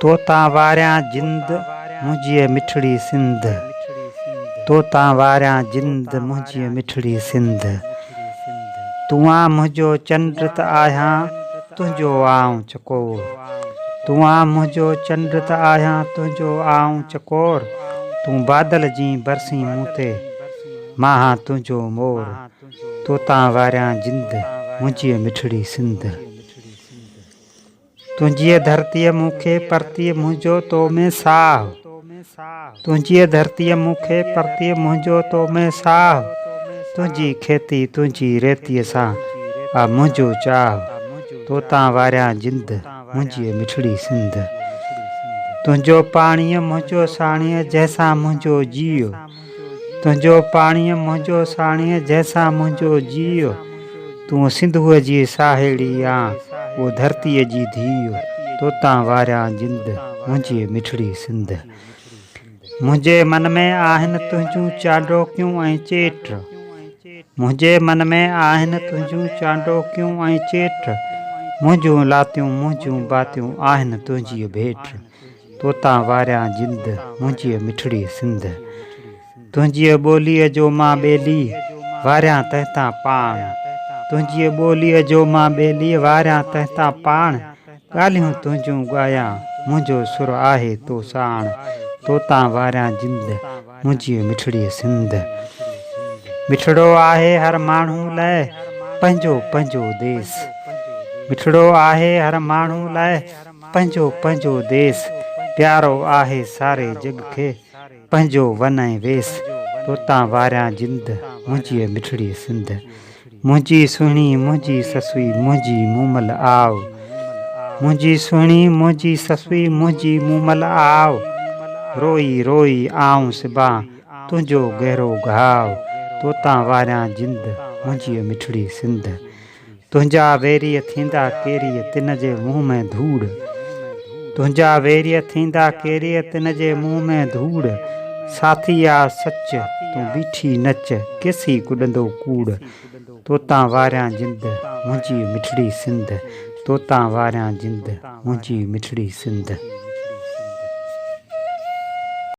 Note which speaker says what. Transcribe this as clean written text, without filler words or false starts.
Speaker 1: तोता वारियां जिंद मुंहिंजी मिठड़ी सिंध, तोता वारियां जिंद मुंहिंजी मिठड़ी सिंध। तूं आ मुंहिंजो चंड त आहियां तुंहिंजो आऊं चकोर, तूं आ मुंहिंजो चंड त आहियां तुंहिंजो आऊं चकोर। तूं बादल जी बरसी मूं ते मां हां तुंहिंजो मोर, तोता वारियां जिंद मुंहिंजी मिठड़ी सिंध। तुंहिंजी धरतीअ मूंखे परतीअ मुंहिंजो तो में साह, तुंहिंजी धरतीअ मूंखे परतीअ मुंहिंजो तो में साह। तुंहिंजी खेती तुंहिंजी रेतीअ सां आ मुंहिंजो चाह, तोता वारियां जिंद मुंहिंजी मिठड़ी सिंध। तुंहिंजो पाणीअ मुंहिंजो साणीअ जंहिंसां मुंहिंजो जीउ, तुंहिंजो पाणीअ मुंहिंजो साणीअ जंहिंसां मुंहिंजो जीउ। तूं सिंधूअ जी साहेड़ी आ ओ धरतीअ जी धीउ, तोता वारियां जिंद मुंहिंजी मिठड़ी सिंध। मुंहिंजे मन में आहिनि तुंहिंजूं चांडोकियूं ऐं चेट, मुंहिंजे मन में आहिनि तुंहिंजूं चांडोकियूं ऐं चेट। मुंहिंजूं लातियूं मुंहिंजूं बातियूं आहिनि तुंहिंजी भेट, तोता वारियां जिंद मुंहिंजी मिठड़ी सिंध। तुंहिंजी ॿोलीअ जो मां ॿेली वारियां तंहिंतां पाण, तुंहिंजी ॿोलीअ जो मां ॿेली वारियां तंहिंतां पाण। ॻाल्हियूं तुंहिंजूं ॻायां मुंहिंजो सुर आहे तो साण, तोता वारियां जिंद मुंहिंजी मिठड़ी सिंध। मिठड़ो आहे हर माण्हू लाइ पंहिंजो पंहिंजो देस, मिठड़ो आहे हर माण्हू लाइ पंहिंजो पंहिंजो देस। प्यारो आहे सारे जग खे पंहिंजो वन ऐं वेस, तोता वारियां जिंद मुंहिंजी मिठड़ी सिंध। मुंहिंजी सुहिणी मुंहिंजी ससुई मुंहिंजी मूमल आव, मुंहिंजी सुहिणी मुंहिंजी ससुई मुंहिंजी मूमल आव। रोई रोई आऊं सिबा तुंहिंजो गहरो घाव, तोता वारियां जिंद मुंहिंजी मिठड़ी सिंध। तुंहिंजा वेरीअ थींदा केरीअ तिन जे मुंहं में धूड़, तुंहिंजा वेरीअ थींदा केरीअ तिन जे मुंहं में धूड़। साथिया सच तूं बीठी नच केसी कुॾंदो कूड़, तोता वारियां जिंद मुंहिंजी मिठड़ी सिंध, तोता वारियां जिंद मुंहिंजी मिठड़ी सिंध।